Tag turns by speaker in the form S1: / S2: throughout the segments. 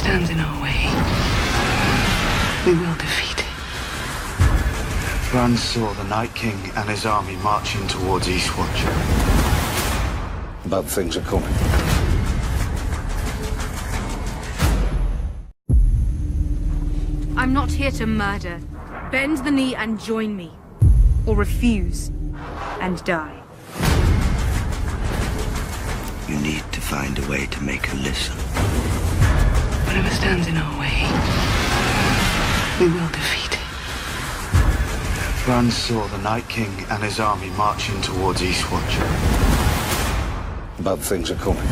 S1: stands in our way, we will defeat it.
S2: Bran saw the Night King and his army marching towards Eastwatch.
S3: Bad things are coming.
S4: I'm not here to murder. Bend the knee and join me. Or refuse and die.
S5: You need to find a way to make her listen.
S1: Whatever stands in our way, we will defeat it.
S2: Bran saw the Night King and his army marching towards Eastwatch.
S3: Bad things are coming.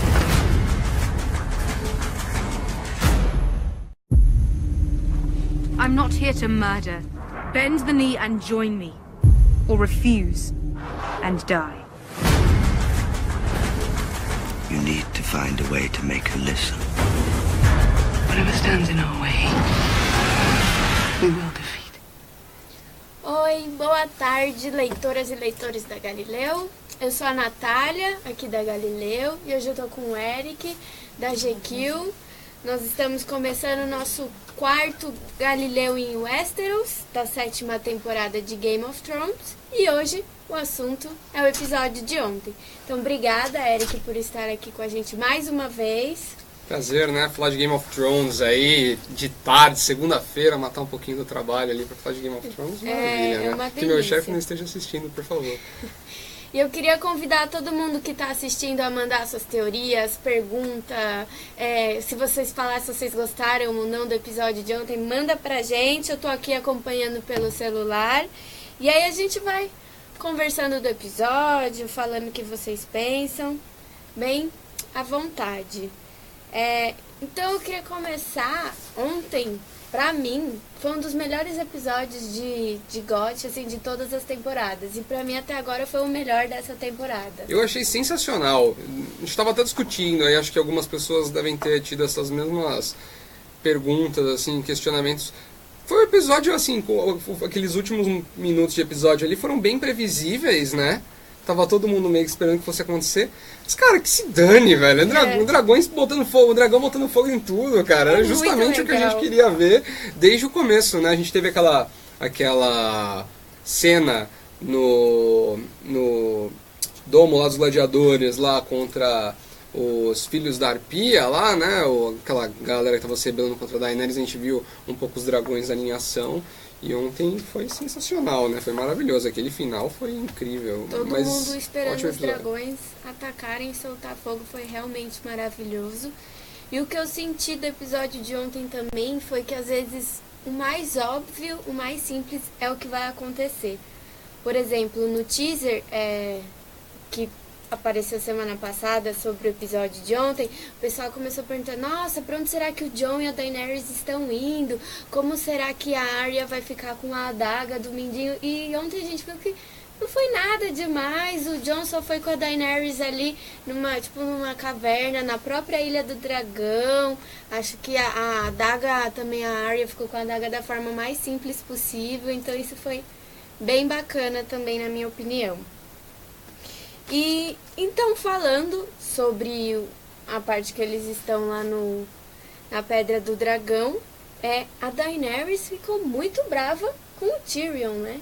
S4: I'm not here to murder. Bend the knee and join me. Or refuse and die.
S5: You need to find a way to make her listen.
S1: Whatever stands in our way, we will defeat.
S6: Oi, boa tarde, leitoras e leitores da Galileu. Eu sou a Natália, aqui da Galileu, e hoje eu tô com o Eric, da GQ. Nós estamos começando o nosso quarto Galileu em Westeros, da 7ª temporada de Game of Thrones. E hoje o assunto é o episódio de ontem. Então, obrigada, Eric, por estar aqui com a gente mais uma vez.
S7: Prazer, né? Falar de Game of Thrones aí, de tarde, segunda-feira, matar um pouquinho do trabalho ali pra falar de Game of Thrones. Maravilha, né?
S6: Uma
S7: Que meu
S6: delícia.
S7: chefe não esteja assistindo, por favor.
S6: E eu queria convidar todo mundo que está assistindo a mandar suas teorias, pergunta, se vocês falaram se vocês gostaram ou não do episódio de ontem, manda pra gente, eu tô aqui acompanhando pelo celular. E aí a gente vai conversando do episódio, falando o que vocês pensam, bem à vontade. Então eu queria começar ontem. Pra mim, foi um dos melhores episódios de GOT, assim, de todas as temporadas. E pra mim, até agora, foi o melhor dessa temporada.
S7: Eu achei sensacional. A gente estava até discutindo, aí acho que algumas pessoas devem ter tido essas mesmas perguntas, assim, questionamentos. Foi um episódio, assim, com aqueles últimos minutos de episódio ali foram bem previsíveis, né? Tava todo mundo meio que esperando que fosse acontecer. Mas, cara, que se dane, velho. Dragões botando fogo, o dragão botando fogo em tudo, cara. Era justamente o que a gente queria ver desde o começo, né? A gente teve aquela cena no domo lá dos gladiadores, lá contra os filhos da Arpia, lá, né? Aquela galera que tava se rebelando contra a Daenerys. A gente viu um pouco os dragões ali em ação. E ontem foi sensacional, né? Foi maravilhoso. Aquele final foi incrível.
S6: Todo mundo esperando os dragões atacarem e soltar fogo. Foi realmente maravilhoso. E o que eu senti do episódio de ontem também foi que às vezes o mais óbvio, o mais simples é o que vai acontecer. Por exemplo, no teaser que apareceu semana passada sobre o episódio de ontem, o pessoal começou a perguntar: nossa, pra onde será que o Jon e a Daenerys estão indo? Como será que a Arya vai ficar com a adaga do Mindinho? E ontem a gente viu que não foi nada demais. O Jon só foi com a Daenerys ali numa caverna, na própria Ilha do Dragão. Acho que a adaga, também a Arya ficou com a adaga da forma mais simples possível. Então isso foi bem bacana também, na minha opinião. E então, falando sobre a parte que eles estão lá na Pedra do Dragão, a Daenerys ficou muito brava com o Tyrion, né?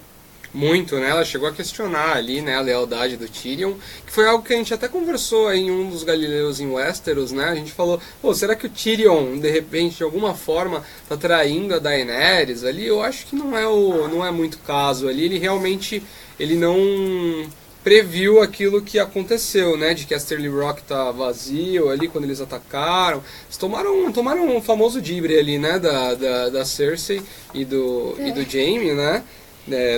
S7: Muito, né? Ela chegou a questionar ali, né, a lealdade do Tyrion, que foi algo que a gente até conversou aí em um dos Galileus em Westeros, né? A gente falou, será que o Tyrion, de repente, de alguma forma, tá traindo a Daenerys ali? Eu acho que não é muito caso ali. Ele realmente, não previu aquilo que aconteceu, né? De que Casterly Rock tá vazio ali quando eles atacaram. Eles tomaram um famoso dibre ali, né? Da Cersei e do Jaime, né?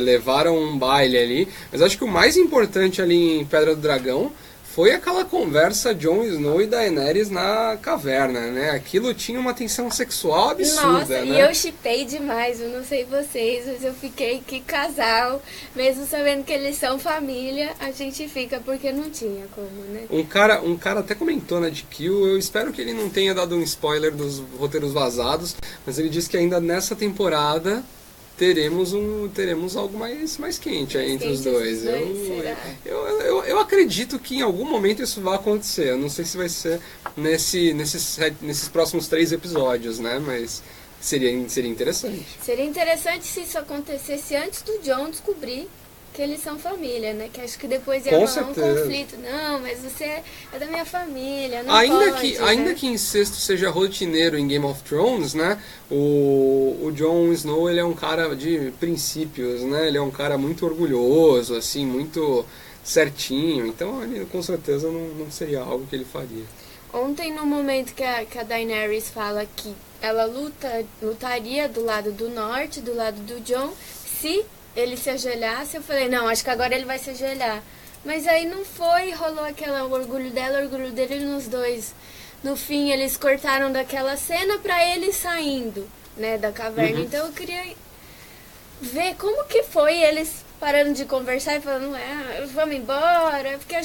S7: Levaram um baile ali. Mas acho que o mais importante ali em Pedra do Dragão foi aquela conversa Jon Snow e Daenerys na caverna, né? Aquilo tinha uma tensão sexual absurda,
S6: nossa,
S7: né?
S6: E eu shippei demais, eu não sei vocês, mas eu fiquei, que casal. Mesmo sabendo que eles são família, a gente fica, porque não tinha como, né?
S7: Um cara até comentou na GQ, eu espero que ele não tenha dado um spoiler dos roteiros vazados, mas ele disse que ainda nessa temporada teremos algo mais quente aí entre os dois. Eu acredito que em algum momento isso vai acontecer. Eu não sei se vai ser nesses próximos 3 episódios, né? Mas seria interessante.
S6: Seria interessante se isso acontecesse antes do Jon descobrir que eles são família, né? Que acho que depois ia rolar um conflito. Não, mas você é da minha família, não
S7: ainda que incesto seja rotineiro em Game of Thrones, né? O Jon Snow, ele é um cara de princípios, né? Ele é um cara muito orgulhoso, assim, muito certinho. Então, ele com certeza não seria algo que ele faria.
S6: Ontem, no momento que a Daenerys fala que ela lutaria do lado do norte, do lado do Jon, se ele se ajoelhasse, eu falei, não, acho que agora ele vai se ajoelhar. Mas aí não foi, rolou aquele orgulho dela, orgulho dele nos dois. No fim, eles cortaram daquela cena pra ele saindo, né, da caverna.
S7: Uhum.
S6: Então eu queria ver como que foi eles parando de conversar e falando, vamos embora, porque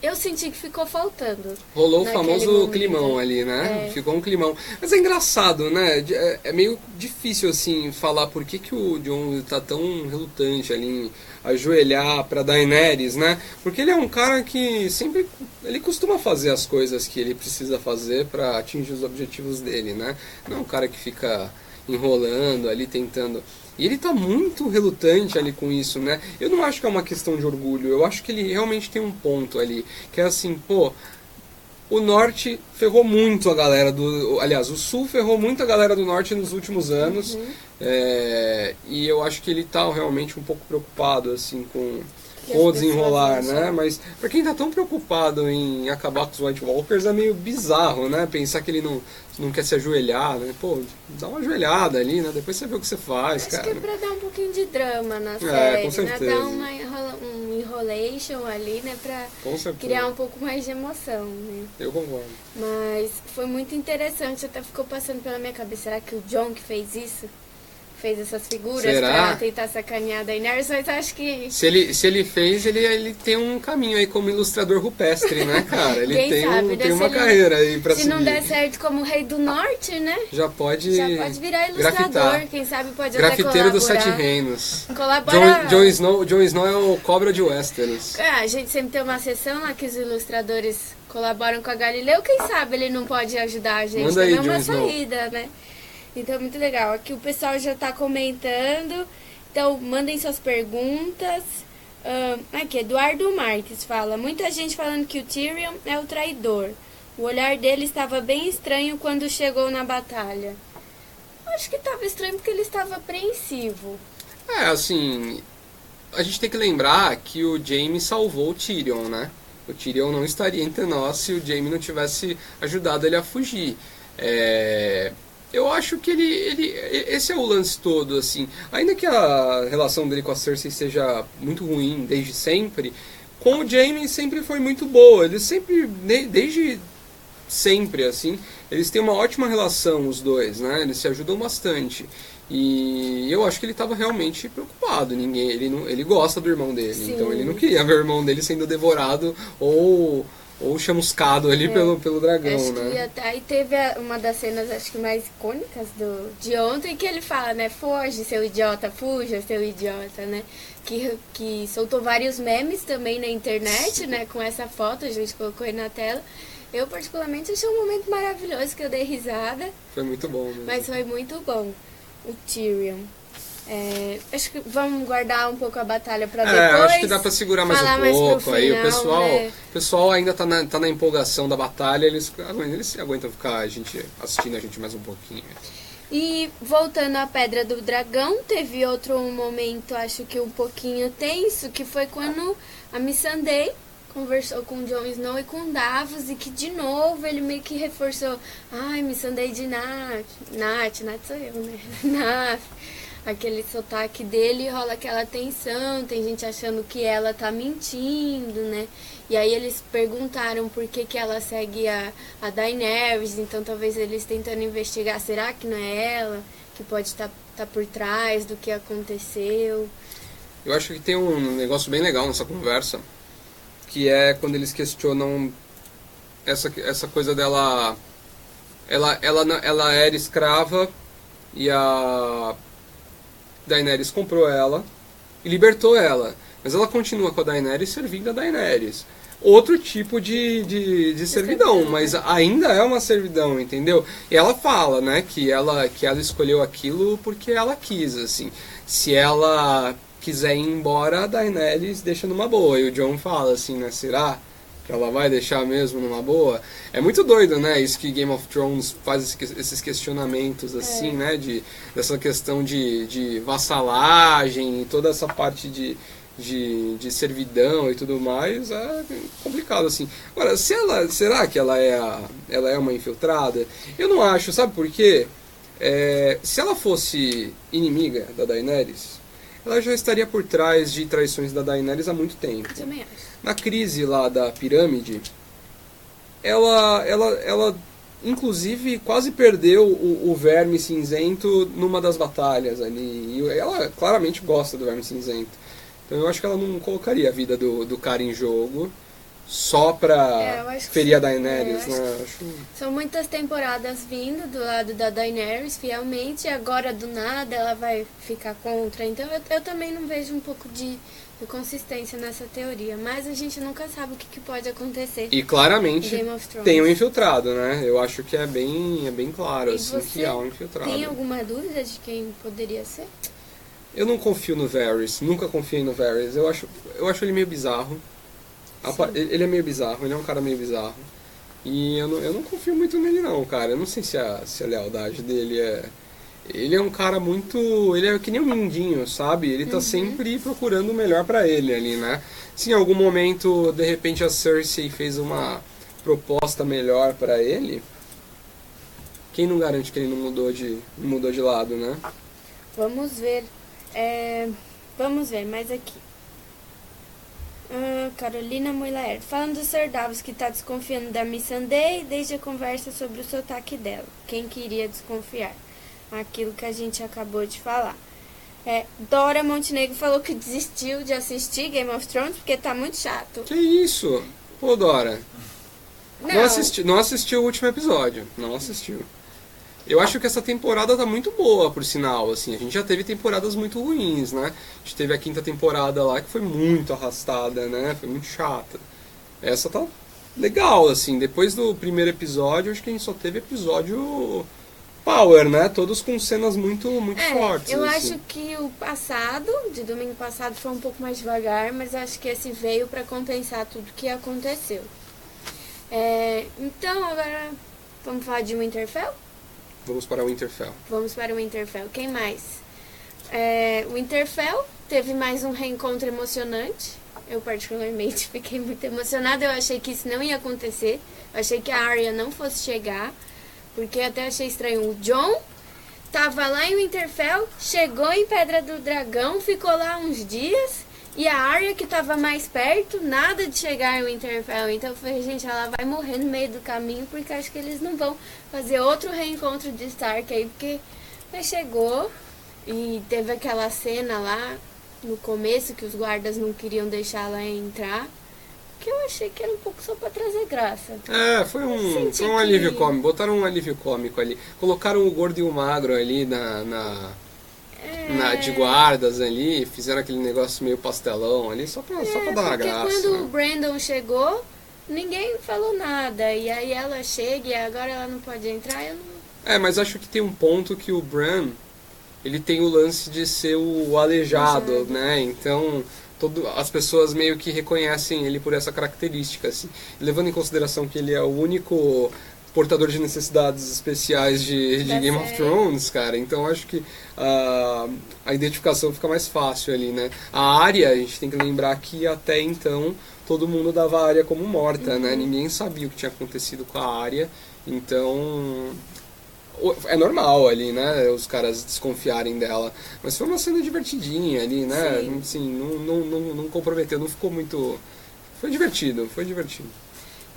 S6: eu senti que ficou faltando.
S7: Rolou o famoso climão ali, né? Ficou um climão. Mas é engraçado, né? É meio difícil, assim, falar por que o Jon tá tão relutante ali em ajoelhar pra Daenerys, né? Porque ele é um cara que sempre... Ele costuma fazer as coisas que ele precisa fazer pra atingir os objetivos dele, né? Não é um cara que fica enrolando ali, tentando... E ele tá muito relutante ali com isso, né? Eu não acho que é uma questão de orgulho, eu acho que ele realmente tem um ponto ali, que é assim, pô, o norte ferrou muito a galera do... Aliás, o sul ferrou muito a galera do norte nos últimos anos, e eu acho que ele tá realmente um pouco preocupado, assim, com o desenrolar, né? Mas pra quem tá tão preocupado em acabar com os White Walkers, é meio bizarro, né? Pensar que ele não quer se ajoelhar, né? Pô, dá uma ajoelhada ali, né? Depois você vê o que você faz, cara.
S6: Acho que é pra dar um pouquinho de drama na série,
S7: com certeza.
S6: né? Dar um enrolation ali, né? Pra criar um pouco mais de emoção, né?
S7: Eu concordo.
S6: Mas foi muito interessante, até ficou passando pela minha cabeça, será que o Jon que fez isso? Fez essas figuras pra tentar sacanear a Daenerys, mas acho que... Se ele
S7: fez, ele tem um caminho aí como ilustrador rupestre, né, cara? Ele tem uma
S6: ele,
S7: carreira aí pra seguir.
S6: Se não der certo como Rei do Norte, né?
S7: Já pode
S6: virar ilustrador,
S7: grafitar.
S6: Quem sabe pode
S7: Grafiteiro
S6: até colaborar.
S7: dos Sete Reinos.
S6: Colabora...
S7: Jon Snow é o cobra de Westeros.
S6: A gente sempre tem uma sessão lá que os ilustradores colaboram com a Galileu, quem sabe ele não pode ajudar a gente.
S7: Manda aí,
S6: uma
S7: Jon
S6: saída, né? Então, muito legal. Aqui o pessoal já está comentando. Então, mandem suas perguntas. Aqui, Eduardo Marques fala. Muita gente falando que o Tyrion é o traidor. O olhar dele estava bem estranho quando chegou na batalha. Acho que estava estranho porque ele estava apreensivo.
S7: Assim... A gente tem que lembrar que o Jaime salvou o Tyrion, né? O Tyrion não estaria entre nós se o Jaime não tivesse ajudado ele a fugir. Eu acho que esse é o lance todo, assim. Ainda que a relação dele com a Cersei seja muito ruim desde sempre, com o Jaime sempre foi muito boa. Eles sempre, desde sempre, assim, eles têm uma ótima relação, os dois, né? Eles se ajudam bastante. E eu acho que ele estava realmente preocupado. Ele gosta do irmão dele,
S6: Sim.
S7: Então ele não queria ver o irmão dele sendo devorado ou chamuscado ali pelo dragão,
S6: acho
S7: né?
S6: Aí teve uma das cenas, acho que mais icônicas de ontem, que ele fala, né? Foge, seu idiota, fuja, seu idiota, né? Que soltou vários memes também na internet, Sim. né? Com essa foto, a gente colocou aí na tela. Eu, particularmente, achei um momento maravilhoso, que eu dei risada.
S7: Foi muito bom, né?
S6: Mas foi muito bom, o Tyrion. Acho que vamos guardar um pouco a batalha pra depois.
S7: Acho que dá pra segurar mais um pouco. Aí final, o pessoal ainda tá na empolgação da batalha, eles aguentam ficar assistindo a gente mais um pouquinho.
S6: E voltando à Pedra do Dragão, teve outro momento, acho que um pouquinho tenso, que foi quando a Missandei conversou com o Jon Snow e com Davos, e que de novo ele meio que reforçou, Missandei de Nath sou eu, né? Nath. Aquele sotaque dele, rola aquela tensão, tem gente achando que ela tá mentindo, né? E aí eles perguntaram por que ela segue a Daenerys, então talvez eles tentando investigar, será que não é ela que pode estar por trás do que aconteceu?
S7: Eu acho que tem um negócio bem legal nessa conversa, que é quando eles questionam essa coisa dela... Ela era escrava e a Daenerys comprou ela e libertou ela. Mas ela continua com a Daenerys servindo a Daenerys. Outro tipo de servidão, mas ainda é uma servidão, entendeu? E ela fala, né, que ela escolheu aquilo porque ela quis, assim. Se ela quiser ir embora, a Daenerys deixa numa boa. E o Jon fala assim, né, será que ela vai deixar mesmo numa boa? É muito doido, né, isso que Game of Thrones faz esses questionamentos, assim, né, dessa questão de vassalagem e toda essa parte de servidão e tudo mais, é complicado, assim. Agora, será que ela é uma infiltrada? Eu não acho, sabe por quê? Se ela fosse inimiga da Daenerys, ela já estaria por trás de traições da Daenerys há muito tempo.
S6: Eu também acho.
S7: Na crise lá da pirâmide, ela inclusive quase perdeu o Verme Cinzento numa das batalhas ali. E ela claramente gosta do Verme Cinzento. Então eu acho que ela não colocaria a vida do cara em jogo só pra ferir a Daenerys, né?
S6: São muitas temporadas vindo do lado da Daenerys, fielmente, e agora do nada ela vai ficar contra. Então eu também não vejo um pouco de consistência nessa teoria, mas a gente nunca sabe o que pode acontecer.
S7: E claramente
S6: Game of Thrones.
S7: Tem um infiltrado, né? Eu acho que é bem claro,
S6: E
S7: assim, que há um infiltrado.
S6: Tem alguma dúvida de quem poderia ser?
S7: Eu não confio no Varys, nunca confiei no Varys. Eu acho ele meio bizarro. Ele é meio bizarro, ele é um cara meio bizarro. E eu não confio muito nele não, cara. Eu não sei se a lealdade dele é... Ele é um cara muito... Ele é que nem um mindinho, sabe? Ele tá sempre procurando o melhor pra ele ali, né? Se em algum momento, de repente, a Cersei fez uma proposta melhor pra ele, quem não garante que ele não mudou de lado, né?
S6: Vamos ver. Vamos ver, mais aqui. Carolina Moilaert. Falando do Sir Davos, que tá desconfiando da Missandei desde a conversa sobre o sotaque dela. Quem que iria desconfiar? Aquilo que a gente acabou de falar. Dora Montenegro falou que desistiu de assistir Game of Thrones porque tá muito chato.
S7: Que isso? Pô, Dora. Não assistiu o último episódio. Não assistiu. Eu acho que essa temporada tá muito boa, por sinal, assim. A gente já teve temporadas muito ruins, né? A gente teve a 5ª temporada lá, que foi muito arrastada, né? Foi muito chata. Essa tá legal, assim. Depois do primeiro episódio, acho que a gente só teve episódio power, né? Todos com cenas muito fortes.
S6: Eu
S7: assim.
S6: acho que o passado, de domingo passado, foi um pouco mais devagar, mas acho que esse veio pra compensar tudo que aconteceu. Então, agora, vamos falar de Winterfell?
S7: Vamos para o Winterfell.
S6: Vamos para o Winterfell. Quem mais? O Winterfell teve mais um reencontro emocionante. Eu particularmente fiquei muito emocionada. Eu achei que isso não ia acontecer. Eu achei que a Arya não fosse chegar. Porque até achei estranho. O Jon tava lá em Winterfell, chegou em Pedra do Dragão, ficou lá uns dias. E a Arya, que tava mais perto, nada de chegar em Winterfell. Então eu falei, gente, ela vai morrer no meio do caminho, porque acho que eles não vão fazer outro reencontro de Stark aí, porque mas chegou e teve aquela cena lá no começo que os guardas não queriam deixar ela entrar, que eu achei que era um pouco só pra trazer graça.
S7: Foi um alívio cômico, botaram um alívio cômico ali. Colocaram o gordo e o magro ali de guardas ali, fizeram aquele negócio meio pastelão ali, só pra dar uma graça.
S6: Porque quando
S7: né?
S6: o Brandon chegou, ninguém falou nada, e aí ela chega e agora ela não pode entrar, eu não...
S7: mas acho que tem um ponto que o Bran, ele tem o lance de ser o aleijado, né, então as pessoas meio que reconhecem ele por essa característica, assim, levando em consideração que ele é o único portador de necessidades especiais de Game of Thrones, cara. Então acho que a identificação fica mais fácil ali, né? A Arya, a gente tem que lembrar que até então todo mundo dava a Arya como morta, né? Ninguém sabia o que tinha acontecido com a Arya. Então é normal ali, né? Os caras desconfiarem dela. Mas foi uma cena divertidinha ali, né?
S6: Sim.
S7: Assim, não comprometeu, não ficou muito... Foi divertido.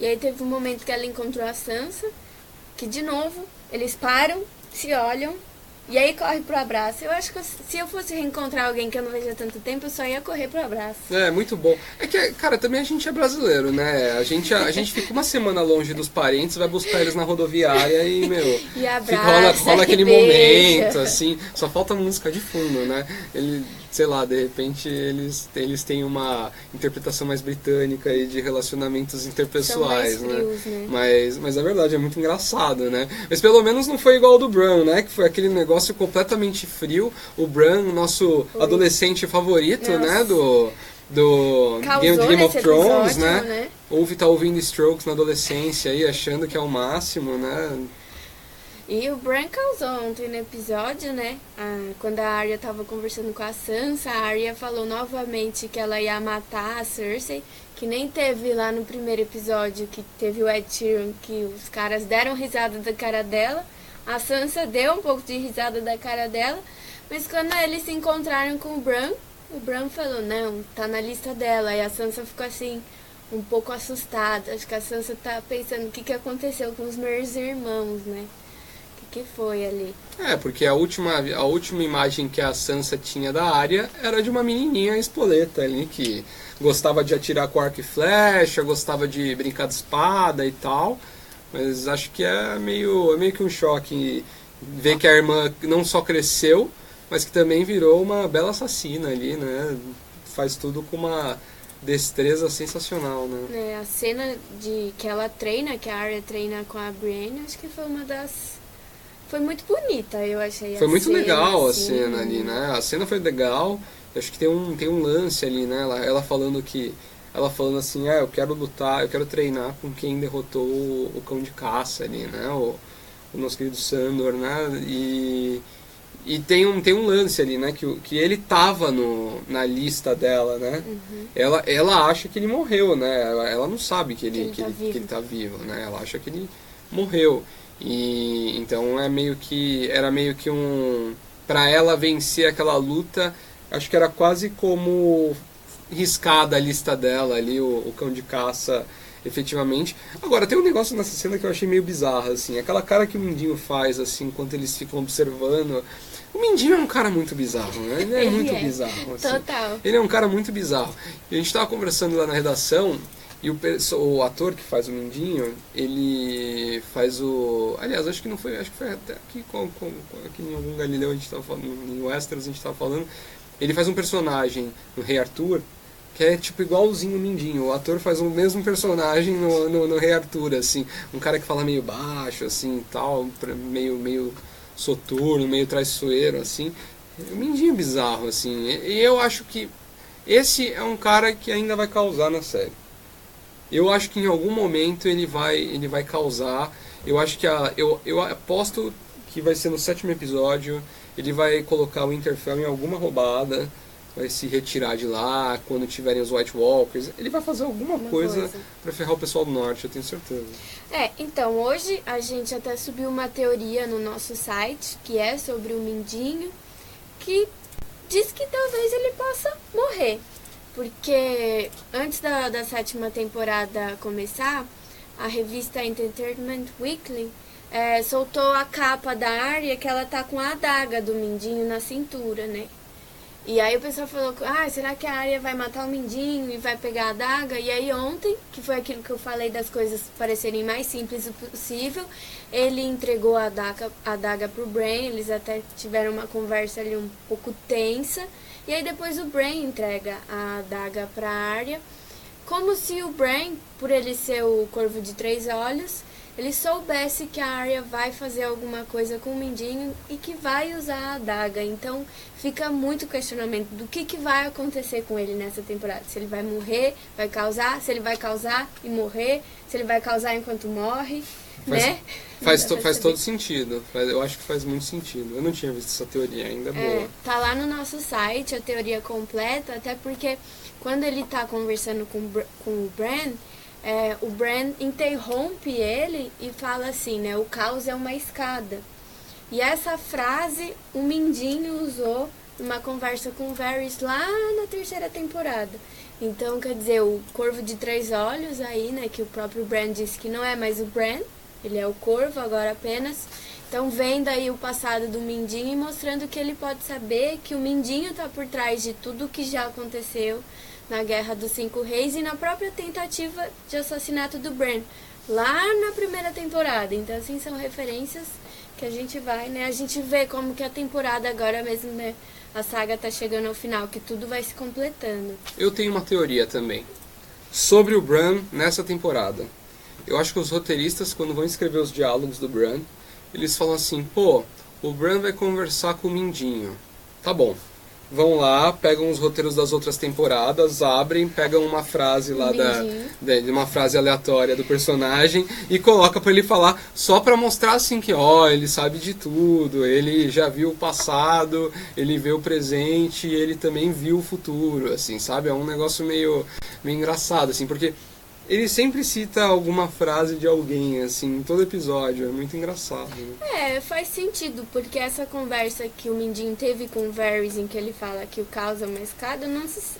S6: E aí teve um momento que ela encontrou a Sansa, que de novo, eles param, se olham, E aí corre pro abraço. Eu acho que se eu fosse reencontrar alguém que eu não vejo há tanto tempo, eu só ia correr pro abraço.
S7: É, muito bom. É que, cara, também a gente é brasileiro, né? A gente fica uma semana longe dos parentes, vai buscar eles na rodoviária e, meu...
S6: E abraça,
S7: rola aquele
S6: beija.
S7: momento, assim. Só falta música de fundo, né? Sei lá, de repente eles têm uma interpretação mais britânica aí de relacionamentos interpessoais,
S6: São mais frios, né?
S7: Mas é verdade, é muito engraçado, né? Mas pelo menos não foi igual ao do Bran, né? Que foi aquele negócio completamente frio. O Bran, nosso adolescente favorito,
S6: Nossa.
S7: né? Do Game of Thrones,
S6: episódio,
S7: né? Tá ouvindo Strokes na adolescência aí, achando que é o máximo, né?
S6: E o Bran causou ontem no episódio, né? Quando a Arya tava conversando com a Sansa, a Arya falou novamente que ela ia matar a Cersei, que nem teve lá no primeiro episódio, que teve o Ed Sheeran, que os caras deram risada da cara dela. A Sansa deu um pouco de risada da cara dela, mas quando eles se encontraram com o Bran falou, não, tá na lista dela. E a Sansa ficou assim, um pouco assustada. Acho que a Sansa tá pensando o que aconteceu com os meus irmãos, né? Que foi ali.
S7: Porque a última imagem que a Sansa tinha da Arya era de uma menininha espoleta ali, que gostava de atirar com arco e flecha, gostava de brincar de espada e tal, mas acho que é meio que um choque ver que a irmã não só cresceu, mas que também virou uma bela assassina ali, né? Faz tudo com uma destreza sensacional, né?
S6: A cena que ela treina, que a Arya treina com a Brienne, acho que foi uma das... Foi muito bonita, eu achei.
S7: Foi muito
S6: cena,
S7: legal a
S6: assim,
S7: cena ali, né? A cena foi legal. Eu acho que tem um lance ali, né? Ela falando assim, eu quero lutar, eu quero treinar com quem derrotou o cão de caça ali, né? O nosso querido Sandor, né? E tem um lance ali, né? Que ele tava
S6: Uhum.
S7: na lista dela, né? Ela acha que ele morreu, né? Ela não sabe que ele tá vivo, né? Ela acha que ele morreu. E então era meio que pra ela vencer aquela luta, acho que era quase como riscar da lista dela ali o cão de caça, efetivamente. Agora tem um negócio nessa cena que eu achei meio bizarro, assim, aquela cara que o Mindinho faz assim enquanto eles ficam observando. O Mindinho é um cara muito bizarro, né? Ele é muito bizarro, assim.
S6: Total.
S7: Ele é um cara muito bizarro. E a gente tava conversando lá na redação. E o ator que faz o Mindinho, ele faz o... Aliás, acho que foi até aqui em algum Galileu a gente estava falando, em Westeros a gente estava falando. Ele faz um personagem no Rei Arthur, que é tipo igualzinho o Mindinho. O ator faz o mesmo personagem no Rei Arthur, assim. Um cara que fala meio baixo, assim, tal, meio soturno, meio traiçoeiro, assim. O Mindinho é bizarro, assim. E eu acho que esse é um cara que ainda vai causar na série. Eu acho que em algum momento ele vai causar. Eu acho que eu aposto que vai ser no 7º episódio. Ele vai colocar o Winterfell em alguma roubada, vai se retirar de lá quando tiverem os White Walkers. Ele vai fazer alguma coisa para ferrar o pessoal do norte, eu tenho certeza.
S6: Então hoje a gente até subiu uma teoria no nosso site que é sobre o Mindinho, que diz que talvez ele possa morrer. Porque antes da 7ª temporada começar, a revista Entertainment Weekly soltou a capa da Arya que ela tá com a adaga do Mindinho na cintura, né? E aí o pessoal falou, será que a Arya vai matar o Mindinho e vai pegar a adaga? E aí ontem, que foi aquilo que eu falei das coisas parecerem mais simples possível, ele entregou a adaga pro Bran, eles até tiveram uma conversa ali um pouco tensa. E aí depois o Bran entrega a adaga pra Arya, como se o Bran, por ele ser o Corvo de 3 Olhos, ele soubesse que a Arya vai fazer alguma coisa com o Mindinho e que vai usar a adaga. Então fica muito questionamento do que vai acontecer com ele nessa temporada. Se ele vai morrer, vai causar, se ele vai causar e morrer, se ele vai causar enquanto morre, né?
S7: Faz todo sentido. Eu acho que faz muito sentido. Eu não tinha visto essa teoria ainda, boa.
S6: Tá lá no nosso site a teoria completa, até porque quando ele tá conversando com o Bran, o Bran interrompe ele e fala assim, né? O caos é uma escada. E essa frase o Mindinho usou numa conversa com o Varys lá na 3ª temporada. Então, quer dizer, o Corvo de 3 Olhos aí, né? Que o próprio Bran disse que não é mais o Bran, ele é o Corvo agora apenas. Então, vendo aí o passado do Mindinho e mostrando que ele pode saber que o Mindinho tá por trás de tudo que já aconteceu na Guerra dos Cinco Reis e na própria tentativa de assassinato do Bran, lá na primeira temporada. Então, assim, são referências que a gente vai, né? A gente vê como que a temporada agora mesmo, né? A saga tá chegando ao final, que tudo vai se completando.
S7: Eu tenho uma teoria também sobre o Bran nessa temporada. Eu acho que os roteiristas, quando vão escrever os diálogos do Bran, eles falam assim, pô, o Bran vai conversar com o Mindinho. Tá bom. Vão lá, pegam os roteiros das outras temporadas, abrem, pegam uma frase lá de uma frase aleatória do personagem e coloca pra ele falar só pra mostrar assim que, ó, ele sabe de tudo, ele já viu o passado, ele vê o presente e ele também viu o futuro, assim, sabe? É um negócio meio engraçado, assim, porque ele sempre cita alguma frase de alguém, assim, em todo episódio. É muito engraçado, né?
S6: Faz sentido, porque essa conversa que o Mindinho teve com o Varys, em que ele fala que o caos é uma escada,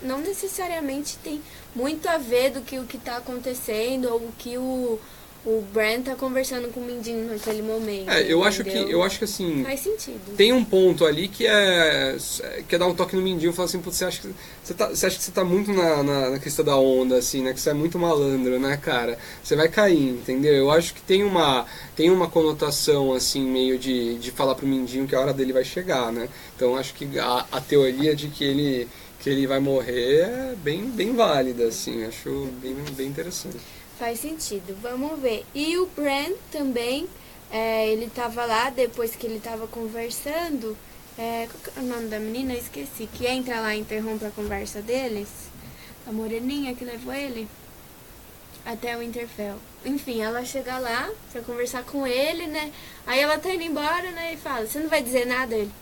S6: não necessariamente tem muito a ver do que o que tá acontecendo, ou o que o Bran tá conversando com o Mindinho naquele momento.
S7: Eu acho que assim...
S6: Faz sentido.
S7: Tem um ponto ali que é dar um toque no Mindinho e falar assim, putz, você acha que você tá muito na crista da onda, assim, né? Que você é muito malandro, né, cara? Você vai cair, entendeu? Eu acho que tem uma conotação, assim, meio de falar pro Mindinho que a hora dele vai chegar, né? Então acho que a teoria de que ele vai morrer é bem válida, assim. Acho bem interessante.
S6: Faz sentido, vamos ver. E o Bran também, ele tava lá depois que ele tava conversando. Qual que é o nome da menina? Eu esqueci. Que entra lá e interrompe a conversa deles. A moreninha que levou ele até o Winterfell. Enfim, ela chega lá pra conversar com ele, né? Aí ela tá indo embora, né? E fala, você não vai dizer nada? Ele,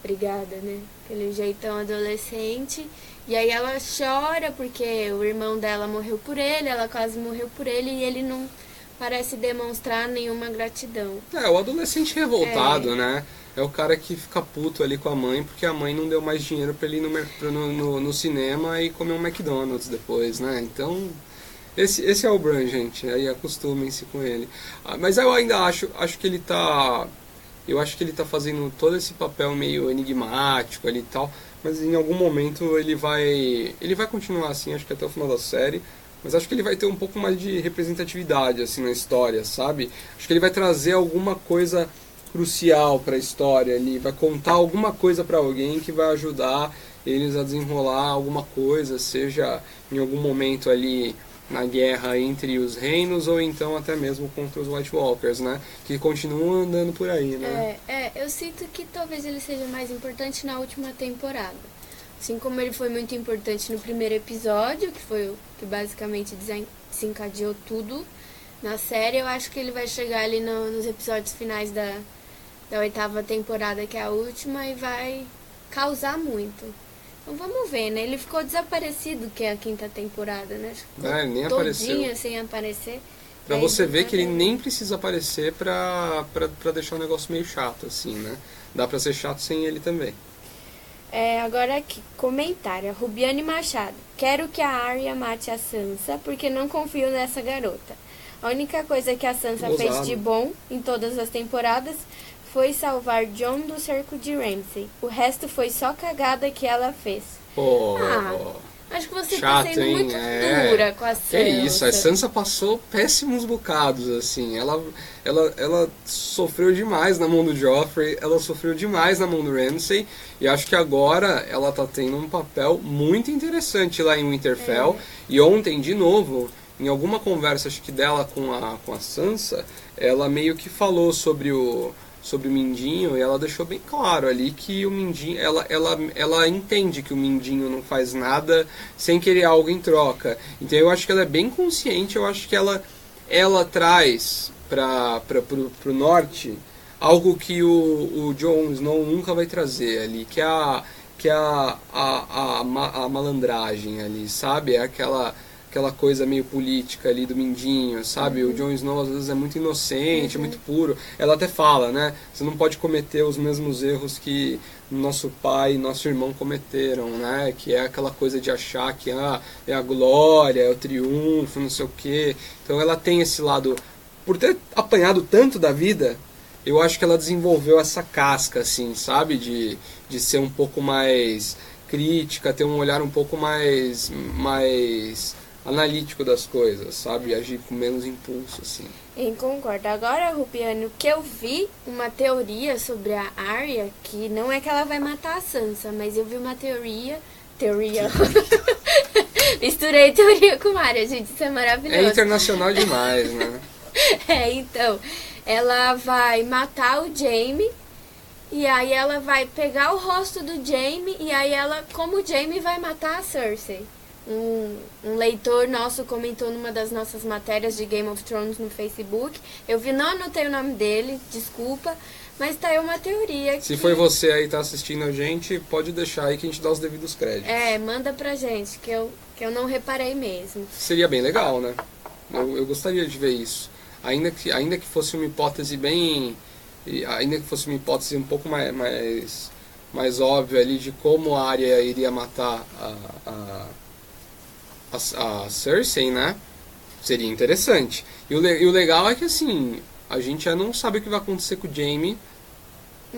S6: obrigada, né? Aquele jeitão adolescente. E aí ela chora porque o irmão dela morreu por ele, ela quase morreu por ele e ele não parece demonstrar nenhuma gratidão.
S7: O adolescente revoltado, né? É o cara que fica puto ali com a mãe porque a mãe não deu mais dinheiro pra ele ir no cinema e comer um McDonald's depois, né? Então, esse é o Bran, gente. Aí acostumem-se com ele. Mas eu ainda acho que ele tá... Eu acho que ele tá fazendo todo esse papel meio enigmático ali e tal, mas em algum momento ele vai continuar assim, acho que até o final da série, mas acho que ele vai ter um pouco mais de representatividade assim na história, sabe? Acho que ele vai trazer alguma coisa crucial para a história ali, vai contar alguma coisa para alguém que vai ajudar eles a desenrolar alguma coisa, seja em algum momento ali na guerra entre os reinos ou então até mesmo contra os White Walkers, né? Que continuam andando por aí, né?
S6: Eu sinto que talvez ele seja mais importante na última temporada. Assim como ele foi muito importante no primeiro episódio, que foi o que basicamente desencadeou tudo na série, eu acho que ele vai chegar ali nos episódios finais da 8ª temporada, que é a última, e vai causar muito. Então vamos ver, né? Ele ficou desaparecido, que é a 5ª temporada, né?
S7: Ele nem apareceu.
S6: Sem aparecer.
S7: Pra você ver que ele nem precisa aparecer pra deixar o negócio meio chato, assim, né? Dá pra ser chato sem ele também.
S6: Agora aqui, comentário. Rubiane Machado. Quero que a Arya mate a Sansa, porque não confio nessa garota. A única coisa que a Sansa fez de bom em todas as temporadas foi salvar Jon do cerco de Ramsay. O resto foi só cagada que ela fez. Acho que você
S7: chato,
S6: tá sendo muito dura com a Sansa.
S7: Que isso, a Sansa passou péssimos bocados, assim. Ela sofreu demais na mão do Joffrey, ela sofreu demais na mão do Ramsay, e acho que agora ela tá tendo um papel muito interessante lá em Winterfell. E ontem, de novo, em alguma conversa, acho que dela com a Sansa, ela meio que falou sobre o Mindinho, e ela deixou bem claro ali que o Mindinho, ela entende que o Mindinho não faz nada sem querer algo em troca. Então eu acho que ela é bem consciente, eu acho que ela traz pro norte algo que o Jon Snow nunca vai trazer ali, que é a malandragem ali, sabe? É aquela coisa meio política ali do Mindinho, sabe? O Jon Snow às vezes é muito inocente, é muito puro. Ela até fala, né? Você não pode cometer os mesmos erros que nosso pai e nosso irmão cometeram, né? Que é aquela coisa de achar que é a glória, é o triunfo, não sei o quê. Então ela tem esse lado, por ter apanhado tanto da vida, eu acho que ela desenvolveu essa casca, assim, sabe? De ser um pouco mais crítica, ter um olhar um pouco mais analítico das coisas, sabe? Agir com menos impulso, assim.
S6: Eu concordo. Agora, Rupiano, o que eu vi, uma teoria sobre a Arya, que não é que ela vai matar a Sansa, mas eu vi uma teoria... Misturei teoria com Arya, gente, isso é maravilhoso.
S7: É internacional demais, né?
S6: Então, ela vai matar o Jaime, e aí ela vai pegar o rosto do Jaime, e aí ela, como o Jaime, vai matar a Cersei. Um leitor nosso comentou numa das nossas matérias de Game of Thrones no Facebook. Eu vi, não anotei o nome dele, desculpa, mas tá aí uma teoria.
S7: Se foi você aí tá assistindo a gente, pode deixar aí que a gente dá os devidos créditos.
S6: Manda pra gente, que eu não reparei mesmo.
S7: Seria bem legal, né? Eu gostaria de ver isso. Ainda que fosse uma hipótese bem... Ainda que fosse uma hipótese um pouco mais óbvia ali de como a Arya iria matar a Cersei, né? Seria interessante. E o legal é que, assim, a gente já não sabe o que vai acontecer com o Jaime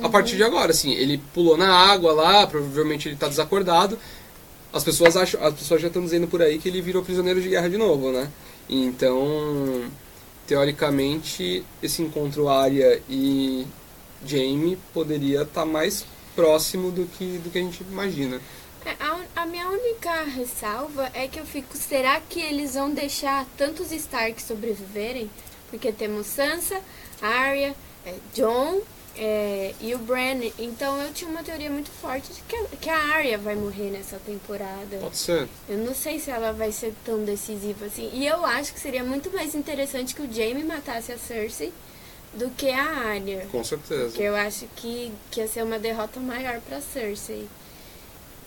S7: a partir de agora. Assim, ele pulou na água lá, provavelmente ele tá desacordado. As pessoas já estão dizendo por aí que ele virou prisioneiro de guerra de novo, né? Então, teoricamente, esse encontro Arya e Jaime poderia estar mais próximo do que a gente imagina.
S6: A minha única ressalva é que eu fico, será que eles vão deixar tantos Stark sobreviverem? Porque temos Sansa, Arya, Jon e o Bran. Então eu tinha uma teoria muito forte de que a Arya vai morrer nessa temporada.
S7: Pode ser.
S6: Eu não sei se ela vai ser tão decisiva assim. E eu acho que seria muito mais interessante que o Jaime matasse a Cersei do que a Arya.
S7: Com certeza.
S6: Porque eu acho que ia ser uma derrota maior pra Cersei.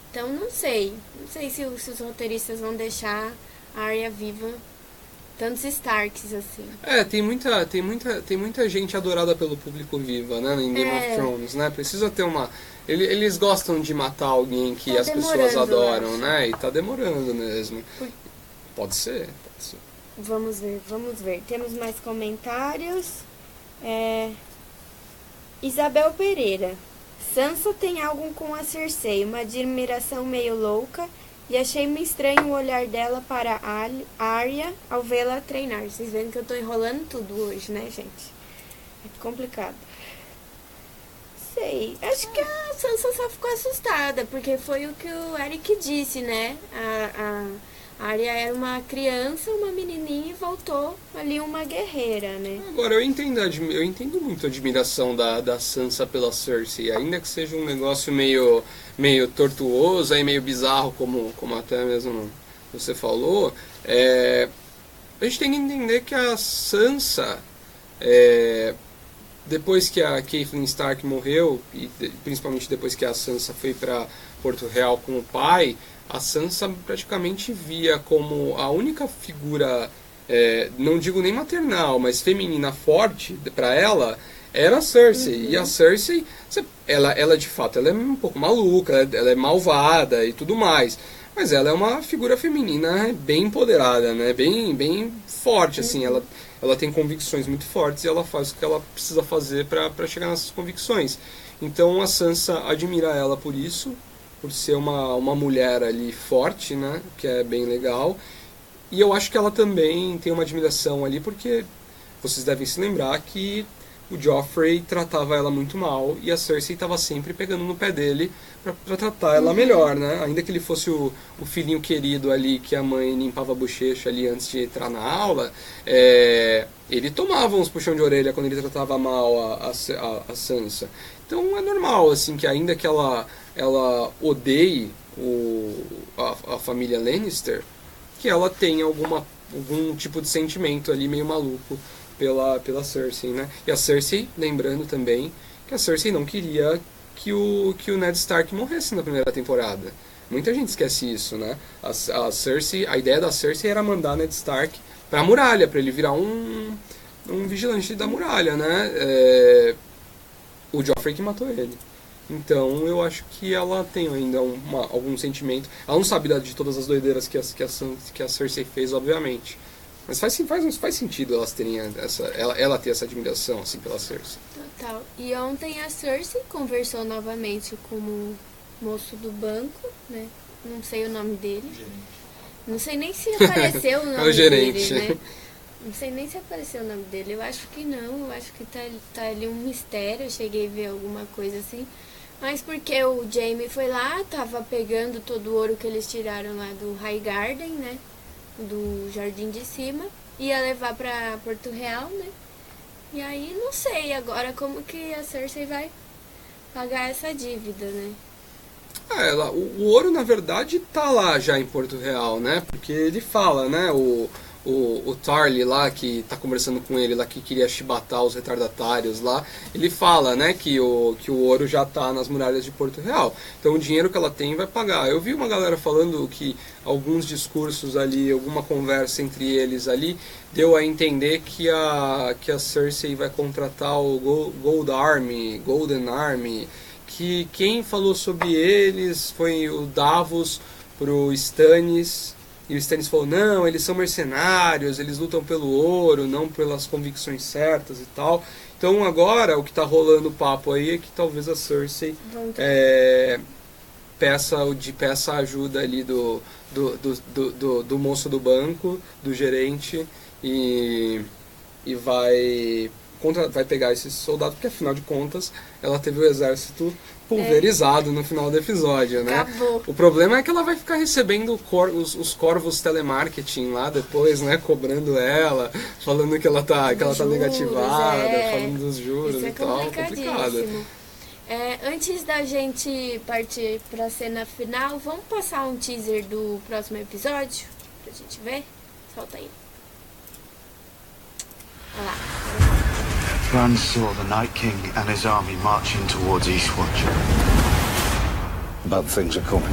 S6: Então não sei se os roteiristas vão deixar a Arya viva, tantos Starks assim.
S7: Tem muita gente adorada pelo público viva, né, em Game of Thrones, né? Precisa ter uma... Eles gostam de matar alguém que as pessoas adoram, né? E tá demorando mesmo. Pode ser.
S6: Vamos ver. Temos mais comentários. Isabel Pereira. Sansa tem algo com a Cersei, uma admiração meio louca, e achei meio estranho o olhar dela para a Arya ao vê-la treinar. Vocês veem que eu tô enrolando tudo hoje, né, gente? É complicado. Sei, acho que a Sansa só ficou assustada, porque foi o que o Eric disse, né? A Arya era uma criança, uma menininha, e voltou ali uma guerreira, né?
S7: Agora, eu entendo muito a admiração da Sansa pela Cersei, ainda que seja um negócio meio tortuoso e meio bizarro, como até mesmo você falou. A gente tem que entender que a Sansa, depois que a Catelyn Stark morreu, e principalmente depois que a Sansa foi para Porto Real com o pai, a Sansa praticamente via como a única figura, não digo nem maternal, mas feminina forte para ela, era a Cersei. E a Cersei, ela de fato, ela é um pouco maluca, ela é malvada e tudo mais, mas ela é uma figura feminina bem empoderada, né? Bem forte, assim. Ela tem convicções muito fortes e ela faz o que ela precisa fazer para chegar nessas convicções. Então a Sansa admira ela por isso, por ser uma mulher ali forte, né, que é bem legal. E eu acho que ela também tem uma admiração ali, porque vocês devem se lembrar que o Joffrey tratava ela muito mal e a Cersei estava sempre pegando no pé dele para tratar ela melhor, né? Ainda que ele fosse o filhinho querido ali, que a mãe limpava a bochecha ali antes de entrar na aula, ele tomava uns puxão de orelha quando ele tratava mal a Sansa. Então é normal, assim, que ainda que ela odeie a família Lannister, que ela tenha algum tipo de sentimento ali meio maluco pela Cersei, né? E a Cersei, lembrando também, que a Cersei não queria que o Ned Stark morresse na primeira temporada. Muita gente esquece isso, né? A ideia da Cersei era mandar Ned Stark pra muralha, pra ele virar um vigilante da muralha, né? O Joffrey que matou ele. Então eu acho que ela tem ainda algum sentimento. Ela não sabe de todas as doideiras que a Cersei fez, obviamente. Mas faz sentido elas terem ela ter essa admiração assim, pela Cersei.
S6: Tal. E ontem a Cersei conversou novamente com o moço do banco, né? Não sei o nome dele. Não sei nem se apareceu o nome
S7: gerente.
S6: dele, né? Não sei nem se apareceu o nome dele. Eu acho que não. Eu acho que tá ali um mistério. Eu cheguei a ver alguma coisa assim. Mas porque o Jaime foi lá, tava pegando todo o ouro que eles tiraram lá do High Garden, né? Do Jardim de Cima. Ia levar pra Porto Real, né? E aí, não sei agora como que a Cersei vai pagar essa dívida, né?
S7: O ouro, na verdade, tá lá já em Porto Real, né? Porque ele fala, né? O Tarly lá, que tá conversando com ele lá, que queria chibatar os retardatários lá, ele fala, né, que o ouro já tá nas muralhas de Porto Real. Então o dinheiro que ela tem vai pagar. Eu vi uma galera falando que alguns discursos ali, alguma conversa entre eles ali, deu a entender que a Cersei vai contratar o Golden Army, que quem falou sobre eles foi o Davos pro Stannis. E o Stannis falou, não, eles são mercenários, eles lutam pelo ouro, não pelas convicções certas e tal. Então agora o que está rolando o papo aí é que talvez a Cersei peça ajuda ali do moço do banco, do gerente, e vai pegar esses soldados, porque afinal de contas ela teve o exército pulverizado no final do episódio, né?
S6: Acabou.
S7: O problema é que ela vai ficar recebendo os corvos telemarketing lá depois, né? Cobrando ela, falando que ela tá negativada, falando dos juros e tal. Complicado.
S6: Antes da gente partir pra cena final, vamos passar um teaser do próximo episódio pra gente ver? Solta aí. Olha lá.
S2: Bran saw the Night King and his army marching towards Eastwatch.
S3: Bad things are coming.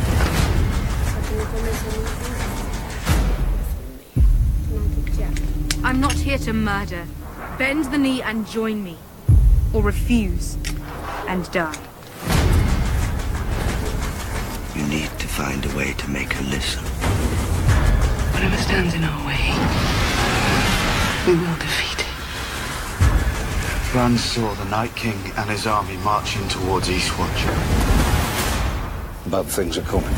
S4: I'm not here to murder. Bend the knee and join me. Or refuse and die.
S5: You need to find a way to make her listen.
S1: Whatever stands in our way, we will defeat it.
S2: Bran saw the Night King and his army marching towards Eastwatch.
S3: Bad things are coming.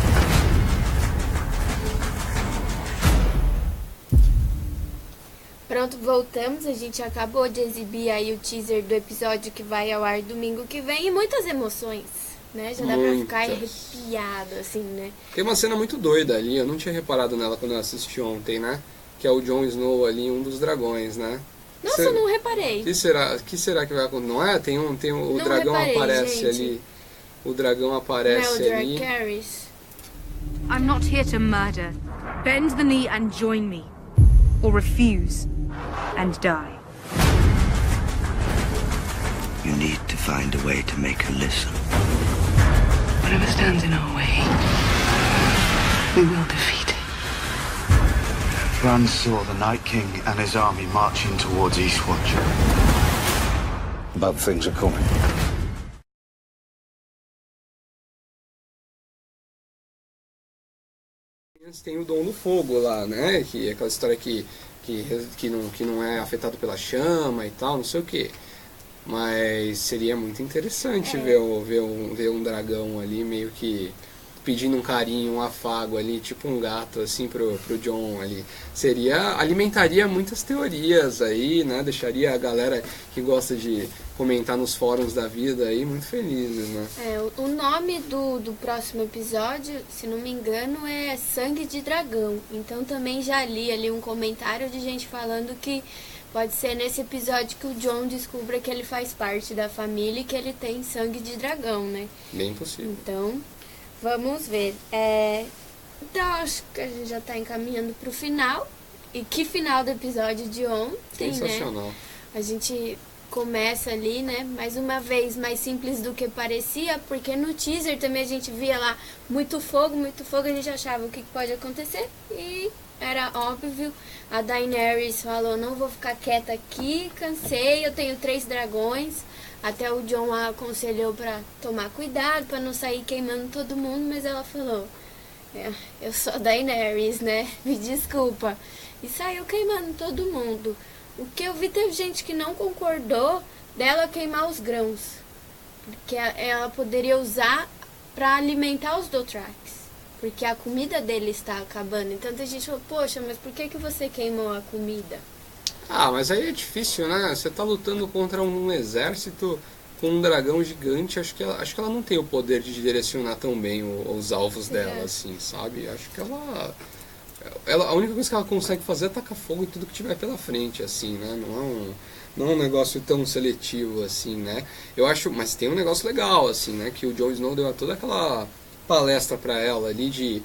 S6: Pronto, voltamos. A gente acabou de exibir aí o teaser do episódio que vai ao ar domingo que vem. E muitas emoções, né? Já dá pra ficar arrepiado, assim, né?
S7: Tem uma cena muito doida ali, eu não tinha reparado nela quando eu assisti ontem, né? Que é o Jon Snow ali, um dos dragões, né?
S6: Nossa, eu não reparei.
S7: Que será que vai acontecer? Não é? O dragão aparece, gente, ali. O dragão aparece ali.
S6: Caris.
S4: I'm not here to murder. Bend the knee and join me. Or refuse and die.
S5: You need to find a way to make her listen.
S1: Whatever stands in our way, we will defeat it.
S2: Bran saw the Night King and his army marching towards Eastwatch.
S3: Bad things are coming.
S7: Tem o Dom do Fogo lá, né? Que é aquela história que não é afetado pela chama e tal, não sei o que. Mas seria muito interessante ver um dragão ali meio que pedindo um carinho, um afago ali, tipo um gato assim pro Jon ali. Alimentaria muitas teorias aí, né? Deixaria a galera que gosta de comentar nos fóruns da vida aí muito felizes, né?
S6: O nome do próximo episódio, se não me engano, é Sangue de Dragão. Então também já li ali um comentário de gente falando que pode ser nesse episódio que o Jon descubra que ele faz parte da família e que ele tem sangue de dragão, né?
S7: Bem possível.
S6: Então, vamos ver. Então, acho que a gente já tá encaminhando pro final. E que final do episódio de ontem,
S7: sensacional,
S6: né? A gente começa ali, né? Mais uma vez, mais simples do que parecia, porque no teaser também a gente via lá muito fogo, a gente achava o que pode acontecer e era óbvio. A Daenerys falou, não vou ficar quieta aqui, cansei, eu tenho 3 dragões. Até o Jon a aconselhou pra tomar cuidado, pra não sair queimando todo mundo, mas ela falou, eu sou a Daenerys, né? Me desculpa. E saiu queimando todo mundo. O que eu vi, teve gente que não concordou, dela queimar os grãos. Porque ela poderia usar para alimentar os Dothrax. Porque a comida dele está acabando. Então a gente falou, poxa, mas por que você queimou a comida?
S7: Ah, mas aí é difícil, né? Você tá lutando contra um exército com um dragão gigante. Acho que ela não tem o poder de direcionar tão bem os alvos dela, assim, sabe? Acho que a única coisa que ela consegue fazer é tacar fogo em tudo que tiver pela frente, assim, né? Não é um negócio tão seletivo, assim, né? Eu acho, mas tem um negócio legal, assim, né? Que o Jon Snow deu toda aquela palestra pra ela ali de,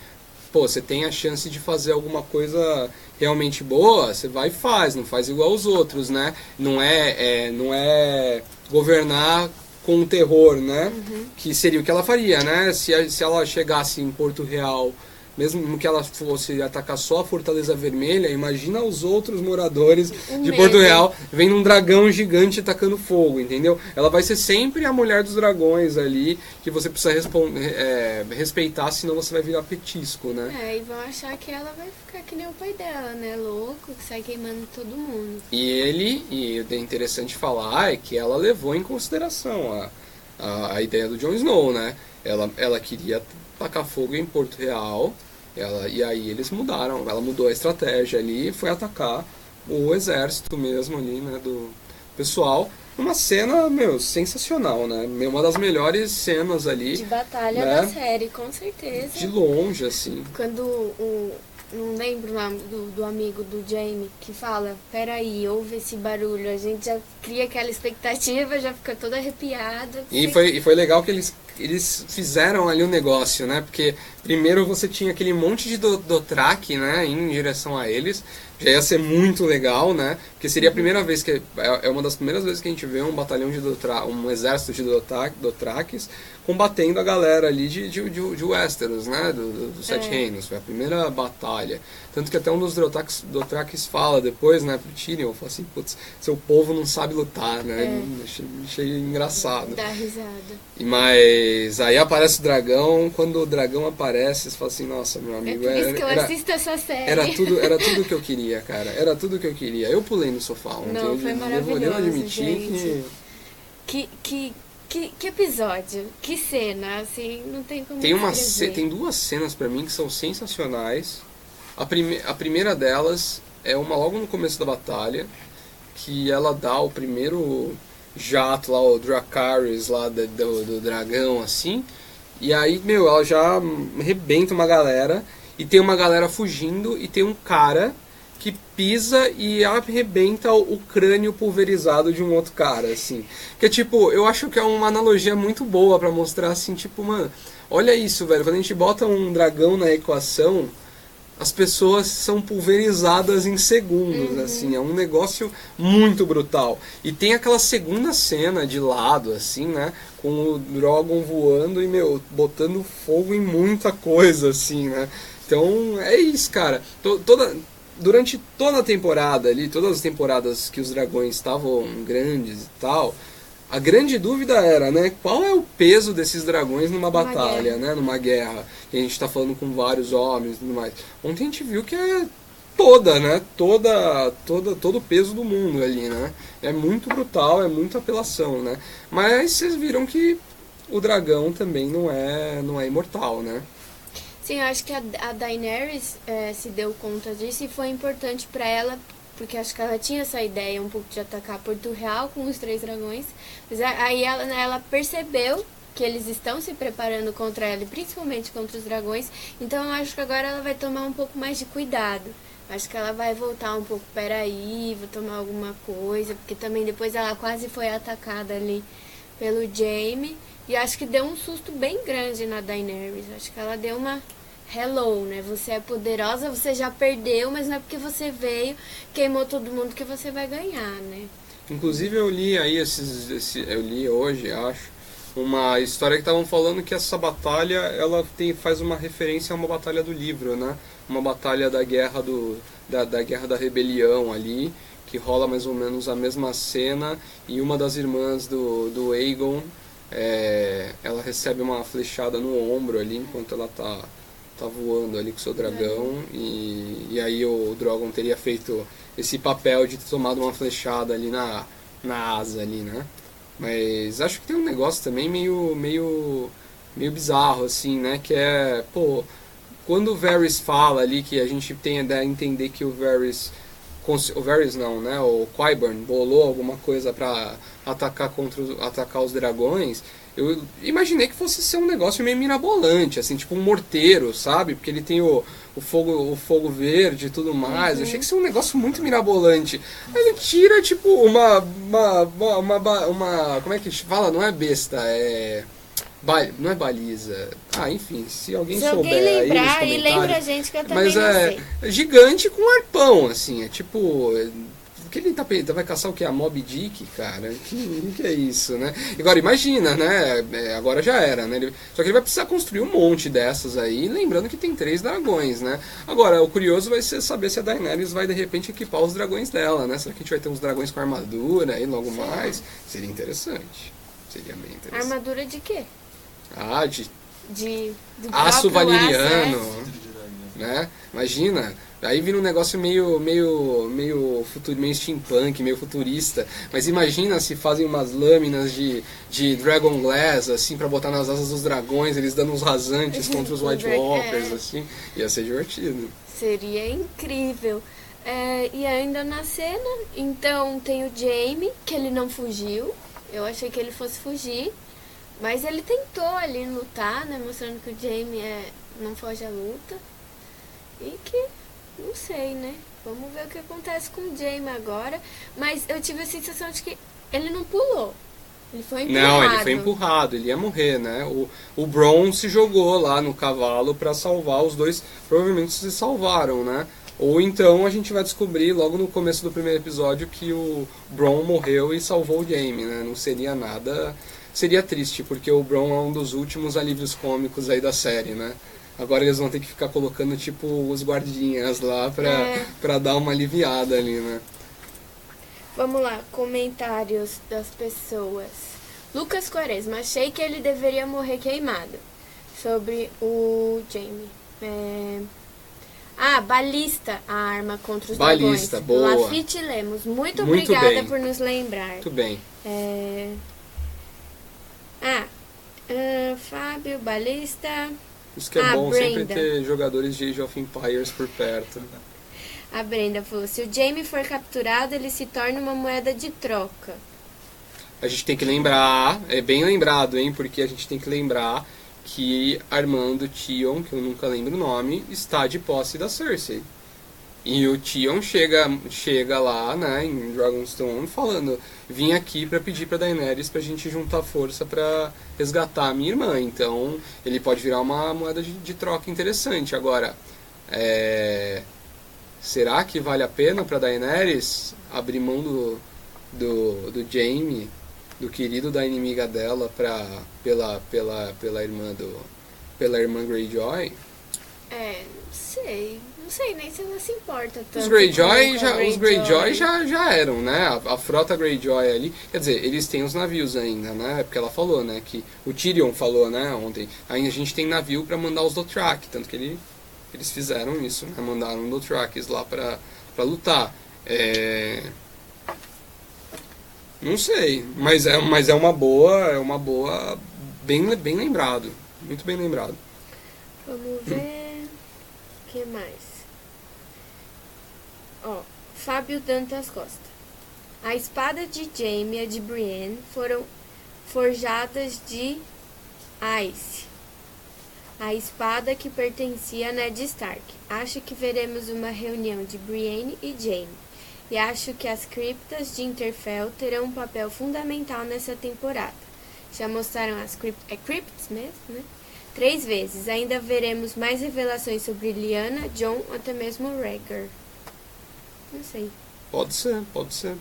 S7: pô, você tem a chance de fazer alguma coisa realmente boa, você vai e faz, não faz igual os outros, né? Não é governar com o terror, né? Que seria o que ela faria, né? Se ela chegasse em Porto Real, mesmo que ela fosse atacar só a Fortaleza Vermelha, imagina os outros moradores de Porto Real vendo um dragão gigante tacando fogo, entendeu? Ela vai ser sempre a mulher dos dragões ali, que você precisa respeitar, senão você vai virar petisco, né?
S6: E vão achar que ela vai ficar que nem o pai dela, né? Louco, que sai queimando todo mundo.
S7: E é interessante falar, é que ela levou em consideração a ideia do Jon Snow, né? Ela queria tacar fogo em Porto Real, e aí eles mudaram, ela mudou a estratégia ali e foi atacar o exército mesmo ali, né, do pessoal. Uma cena, sensacional, né? Uma das melhores cenas ali.
S6: De batalha, né, da série, com certeza.
S7: De longe, assim.
S6: Quando não lembro o nome do amigo do Jaime, que fala, peraí, ouve esse barulho, a gente já cria aquela expectativa, já fica toda arrepiada.
S7: E foi legal que eles fizeram ali um negócio, né? Porque primeiro você tinha aquele monte de Dothraki, né, em direção a eles. Já ia ser muito legal, né? Porque seria a primeira vez que... É uma das primeiras vezes que a gente vê um batalhão de um exército de Dothrakis combatendo a galera ali de Westeros, né? Dos Sete Reinos. Foi a primeira batalha. Tanto que até um dos Dothrakis fala depois, né, pro Tyrion, fala assim, putz, seu povo não sabe lutar, né? Achei engraçado.
S6: Dá risada.
S7: Mas aí aparece o dragão, quando o dragão aparece, você fala assim, nossa, meu amigo...
S6: É por isso que eu assisto essa série.
S7: Era tudo que eu queria, cara. Era tudo que eu queria. Eu pulei no sofá ontem.
S6: Não, foi maravilhoso,
S7: eu vou admitir,
S6: gente. Que episódio, que cena, assim, não tem como
S7: Tem duas cenas pra mim que são sensacionais. A primeira delas é uma logo no começo da batalha, que ela dá o primeiro jato lá, o Dracarys lá do dragão, assim, e aí, ela já arrebenta uma galera, e tem uma galera fugindo, e tem um cara que pisa e arrebenta o crânio pulverizado de um outro cara, assim. Que é tipo, eu acho que é uma analogia muito boa pra mostrar, assim, tipo, mano, olha isso, velho, quando a gente bota um dragão na equação, as pessoas são pulverizadas em segundos, assim, é um negócio muito brutal. E tem aquela segunda cena de lado, assim, né, com o Drogon voando e, botando fogo em muita coisa, assim, né. Então, é isso, cara. Durante toda a temporada ali, todas as temporadas que os dragões estavam grandes e tal, a grande dúvida era, né, qual é o peso desses dragões numa batalha, né, numa guerra. E a gente está falando com vários homens e tudo mais. Ontem a gente viu que é todo o peso do mundo ali, né. É muito brutal, é muita apelação, né. Mas vocês viram que o dragão também não é imortal, né.
S6: Sim, eu acho que a Daenerys se deu conta disso e foi importante para ela, porque acho que ela tinha essa ideia um pouco de atacar Porto Real com os 3 dragões, mas aí ela percebeu que eles estão se preparando contra ela, e principalmente contra os dragões, então eu acho que agora ela vai tomar um pouco mais de cuidado. Acho que ela vai voltar um pouco, peraí, vou tomar alguma coisa, porque também depois ela quase foi atacada ali pelo Jaime, e acho que deu um susto bem grande na Daenerys. Acho que ela deu uma hello, né? Você é poderosa, você já perdeu, mas não é porque você veio, queimou todo mundo que você vai ganhar, né?
S7: Inclusive eu li aí eu li hoje, acho, uma história que estavam falando que essa batalha ela faz uma referência a uma batalha do livro, né? Uma batalha da guerra da guerra da rebelião ali, que rola mais ou menos a mesma cena, e uma das irmãs do Aegon, ela recebe uma flechada no ombro ali enquanto ela tá voando ali com o seu dragão, e aí o Drogon teria feito esse papel de ter tomado uma flechada ali na asa ali, né? Mas acho que tem um negócio também meio bizarro, assim, né? Que é, pô, quando o Varys fala ali que a gente tem a entender que o Varys não, né? O Qyburn bolou alguma coisa pra atacar os dragões. Eu imaginei que fosse ser um negócio meio mirabolante, assim, tipo um morteiro, sabe? Porque ele tem o fogo verde e tudo mais. Eu achei que isso é um negócio muito mirabolante. Aí ele tira, tipo, uma como é que fala? Não é besta, não é baliza. Enfim, se alguém
S6: Se
S7: souber
S6: alguém lembrar,
S7: aí
S6: e lembra a gente que eu também
S7: mas
S6: não sei.
S7: é gigante com arpão, assim, é tipo... Que ele vai caçar o que? A Moby Dick, cara? Que é isso, né? Agora, imagina, né? Agora já era, né? Só que ele vai precisar construir um monte dessas aí, lembrando que tem 3 dragões, né? Agora, o curioso vai ser saber se a Daenerys vai, de repente, equipar os dragões dela, né? Será que a gente vai ter uns dragões com armadura aí logo mais? Seria interessante. Seria bem interessante.
S6: Armadura de quê? Do
S7: aço
S6: próprio
S7: valeriano,
S6: aço,
S7: né? Imagina, aí vira um negócio meio steampunk, meio futurista. Mas imagina se fazem umas lâminas de Dragon Glass, assim, pra botar nas asas dos dragões, eles dando uns rasantes contra os White Walkers, assim. Ia ser divertido.
S6: Seria incrível. E ainda na cena, então tem o Jaime, que ele não fugiu. Eu achei que ele fosse fugir. Mas ele tentou ali lutar, né? Mostrando que o Jaime não foge à luta. E que, não sei, né? Vamos ver o que acontece com o Jaime agora. Mas eu tive a sensação de que ele não pulou. Ele foi empurrado.
S7: Não, ele foi empurrado, ele ia morrer, né? O Bronn se jogou lá no cavalo pra salvar os dois. Provavelmente se salvaram, né? Ou então a gente vai descobrir logo no começo do primeiro episódio que o Bronn morreu e salvou o Jaime, né? Não seria nada... Seria triste, porque o Bronn é um dos últimos alívios cômicos aí da série, né? Agora eles vão ter que ficar colocando, tipo, os guardinhas lá pra dar uma aliviada ali, né?
S6: Vamos lá, comentários das pessoas. Lucas Quaresma, achei que ele deveria morrer queimado. Sobre o Jaime. Balista, a arma contra os
S7: balista,
S6: dragões.
S7: boa.
S6: Lafite Lemos, muito obrigada
S7: bem.
S6: por nos lembrar.
S7: Muito bem.
S6: Fábio, balista.
S7: Isso que é bom,
S6: Brenda.
S7: sempre ter jogadores de Age of Empires por perto.
S6: A Brenda falou, se o Jaime for capturado, ele se torna uma moeda de troca.
S7: A gente tem que lembrar, é bem lembrado, hein? Porque a gente tem que lembrar que Armando Tion, que eu nunca lembro o nome, está de posse da Cersei. E o Tion chega lá, né, em Dragonstone, falando: vim aqui pra pedir pra Daenerys pra gente juntar força pra resgatar a minha irmã. Então, ele pode virar uma moeda de troca interessante. Agora, será que vale a pena pra Daenerys abrir mão do Jaime, do querido da inimiga dela, pela irmã Greyjoy?
S6: Não sei nem se ela se importa tanto.
S7: Os Greyjoy já eram, né? A frota Greyjoy ali. Quer dizer, eles têm os navios ainda, né? Porque ela falou, né? Que o Tyrion falou, né? Ontem. Aí a gente tem navio pra mandar os Dothraki. Tanto que eles fizeram isso, né? Mandaram Dothrakis lá pra lutar. Não sei. Mas é uma boa. Bem lembrado. Muito bem lembrado.
S6: Vamos ver. O que mais? Fábio Dantas Costa. A espada de Jaime e a de Brienne foram forjadas de Ice. A espada que pertencia a Ned Stark. Acho que veremos uma reunião de Brienne e Jaime. E acho que as criptas de Winterfell terão um papel fundamental nessa temporada. Já mostraram as criptas mesmo, né? 3 vezes. Ainda veremos mais revelações sobre Lyanna, Jon, ou até mesmo Rhaegar. Não sei.
S7: Pode ser.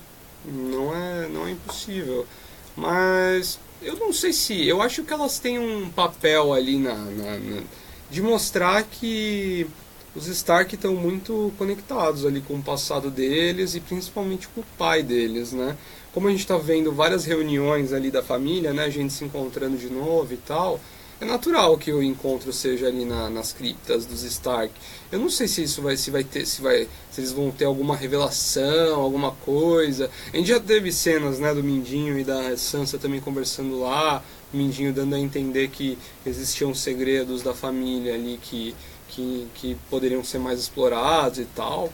S7: Não é impossível. Mas eu não sei se... Eu acho que elas têm um papel ali de mostrar que os Stark estão muito conectados ali com o passado deles e principalmente com o pai deles, né? Como a gente está vendo várias reuniões ali da família, né? A gente se encontrando de novo e tal... é natural que o encontro seja ali nas criptas dos Stark. Eu não sei se isso se eles vão ter alguma revelação, alguma coisa. A gente já teve cenas, né, do Mindinho e da Sansa também conversando lá, o Mindinho dando a entender que existiam segredos da família ali que poderiam ser mais explorados e tal.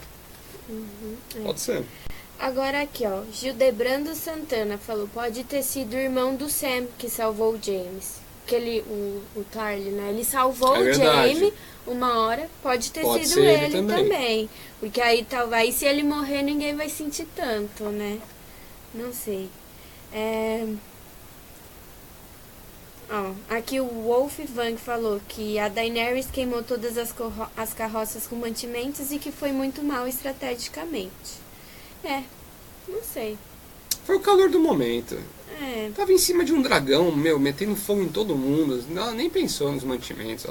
S7: Pode ser.
S6: Agora aqui, ó, Gildebrando Santana falou, pode ter sido o irmão do Sam que salvou o James. O Tarly, né? Ele salvou o Jaime uma hora, pode ter sido ele também. Porque aí talvez se ele morrer ninguém vai sentir tanto, né? Não sei. Ó, aqui o Wolf Vang falou que a Daenerys queimou todas as carroças com mantimentos e que foi muito mal estrategicamente. Não sei.
S7: Foi o calor do momento. Tava em cima de um dragão, metendo fogo em todo mundo. Ela nem pensou nos mantimentos.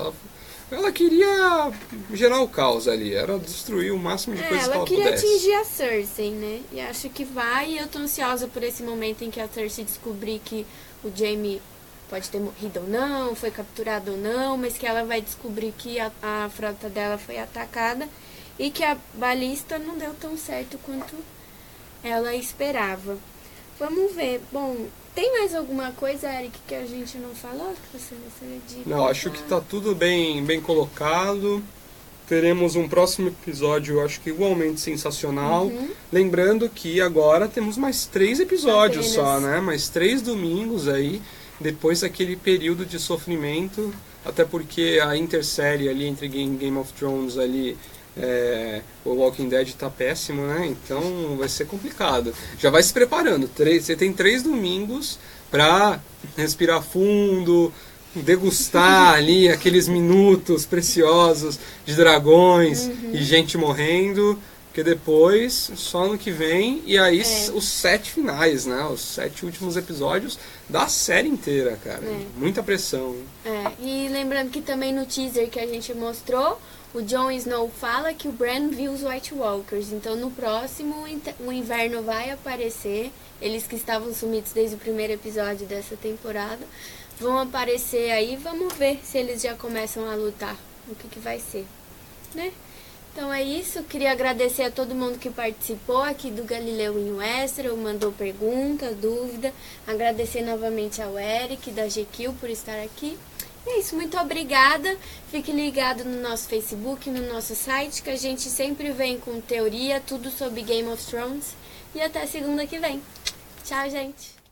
S7: Ela queria gerar o caos ali. Era destruir o máximo de coisas que ela pudesse. Ela queria
S6: atingir a Cersei, né? E acho que vai. E eu tô ansiosa por esse momento em que a Cersei descobrir que o Jaime pode ter morrido ou não, foi capturado ou não, mas que ela vai descobrir que a frota dela foi atacada e que a balista não deu tão certo quanto ela esperava. Vamos ver. Bom, tem mais alguma coisa, Eric, que a gente não falou? Que você gostaria de
S7: Não, acho que tá tudo bem colocado. Teremos um próximo episódio, acho que igualmente sensacional. Lembrando que agora temos mais 3 episódios só, né? Mais 3 domingos aí, depois daquele período de sofrimento. Até porque a intersérie ali entre Game of Thrones ali... o Walking Dead tá péssimo, né? Então vai ser complicado. Já vai se preparando. Você tem 3 domingos pra respirar fundo, degustar ali aqueles minutos preciosos de dragões e gente morrendo. Porque depois, só ano que vem, e aí os 7 finais, né? Os 7 últimos episódios da série inteira, cara. Muita pressão.
S6: E lembrando que também no teaser que a gente mostrou, o Jon Snow fala que o Bran viu os White Walkers. Então no próximo o inverno vai aparecer. Eles que estavam sumidos desde o primeiro episódio dessa temporada vão aparecer aí. Vamos ver se eles já começam a lutar. O que vai ser, né? Então é isso, queria agradecer a todo mundo que participou aqui do Galileu em Westeros, mandou pergunta, dúvida, agradecer novamente ao Eric da GQ por estar aqui. E é isso, muito obrigada, fique ligado no nosso Facebook, no nosso site, que a gente sempre vem com teoria, tudo sobre Game of Thrones, e até segunda que vem. Tchau, gente!